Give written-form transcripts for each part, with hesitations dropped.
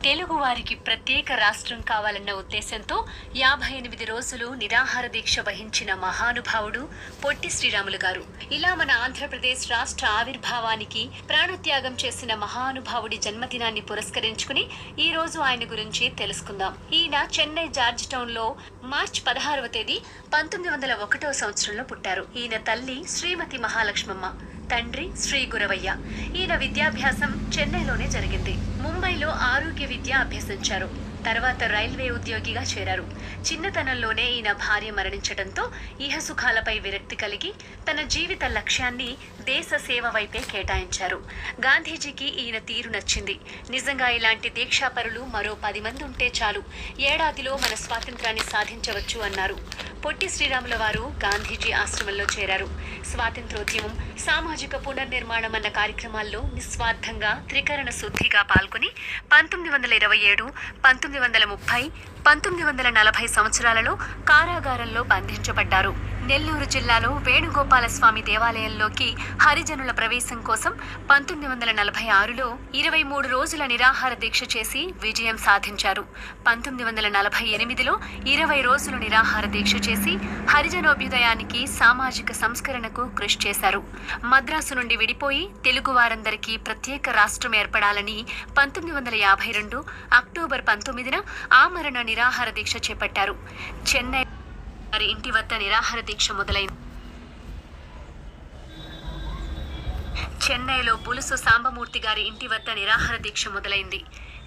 తెలుగువారికి ప్రత్యేక రాష్ట్రం కావాలన్న ఉద్దేశంతో 58 రోజులు నిరాహార దీక్ష వహించిన మహానుభావుడు పొట్టి శ్రీరాములు గారు. ఇలా మన ఆంధ్రప్రదేశ్ రాష్ట్ర ఆవిర్భావానికి ప్రాణత్యాగం చేసిన మహానుభావుడి జన్మదినాన్ని పురస్కరించుకుని ఈ రోజు ఆయన గురించి తెలుసుకుందాం. ఈయన చెన్నై జార్జ్ టౌన్ లో మార్చి 16వ తేదీ 1901వ సంవత్సరంలో పుట్టారు. ఈయన తల్లి శ్రీమతి మహాలక్ష్మమ్మ, తండ్రి శ్రీ గురవయ్య. ఈయన విద్యాభ్యాసం చెన్నైలోనే జరిగింది. ముంబైలో ఆరోగ్య విద్య అభ్యసించారు. తర్వాత రైల్వే ఉద్యోగిగా చేరారు. చిన్నతనంలోనే ఈయన భార్య మరణించడంతో ఇహసుఖాలపై విరక్తి కలిగి తన జీవిత లక్ష్యాన్ని దేశ సేవ వైపే కేటాయించారు. గాంధీజీకి ఈయన తీరు నచ్చింది. నిజంగా ఇలాంటి దీక్షాపరులు మరో 10 మంది ఉంటే చాలు, ఏడాదిలో మన స్వాతంత్రాన్ని సాధించవచ్చు అన్నారు. పొట్టి శ్రీరాముల వారు గాంధీజీ ఆశ్రమంలో చేరారు. స్వాతంత్రోద్యమం, సామాజిక పునర్నిర్మాణం అన్న కార్యక్రమాల్లో నిస్వార్థంగా త్రికరణ శుద్ధిగా పాల్గొని 1927, 1930, 1940 సంవత్సరాలలో కారాగారంలో బంధించబడ్డారు. నెల్లూరు జిల్లాలో వేణుగోపాలస్వామి దేవాలయంలోకి హరిజనుల ప్రవేశం కోసం 1946లో 23 రోజుల నిరాహార దీక్ష చేసి విజయం సాధించారు. 1948లో 20 రోజులు నిరాహార దీక్ష చేసి హరిజనోభ్యుదయానికి, సామాజిక సంస్కరణకు కృషి చేశారు. మద్రాసు నుండి విడిపోయి తెలుగువారందరికీ ప్రత్యేక రాష్ట్రం ఏర్పడాలని 1952 అక్టోబర్ 19న ఆమరణ నిరాహార దీక్ష చేపట్టారు. చెన్నై వారి ఇంటి వద్ద నిరాహార దీక్ష మొదలైంది. చెన్నైలో బులుసు సాంబమూర్తి గారి ఇంటి వద్ద నిరాహార దీక్ష మొదలైంది.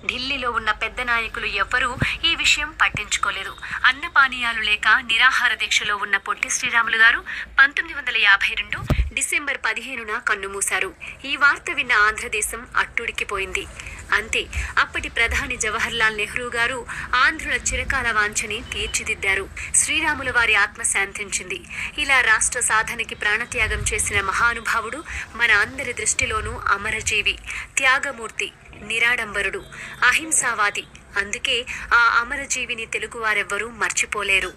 ఢిల్లీలో ఉన్న పెద్ద నాయకులు ఎవ్వరూ ఈ విషయం పట్టించుకోలేదు. అన్నపానీయాలు లేక నిరాహార దీక్షలో ఉన్న పొట్టి శ్రీరాములు గారు 1952 డిసెంబర్ 15న కన్నుమూశారు. ఈ వార్త విన్న ఆంధ్రదేశం అట్టుడికిపోయింది. అంతే, అప్పటి ప్రధాని జవహర్లాల్ నెహ్రూ గారు ఆంధ్రుల చిరకాల వాంఛని తీర్చిదిద్దారు. శ్రీరాముల వారి ఆత్మ శాంతించింది. ఇలా రాష్ట్ర సాధనకి ప్రాణత్యాగం చేసిన మహానుభావుడు మన అందరి దృష్టిలోనూ అమరజీవి, త్యాగమూర్తి, నిరాడంబరుడు, అహింసావాది. అందుకే ఆ అమరజీవిని తెలుగువారెవ్వరూ మర్చిపోలేరు.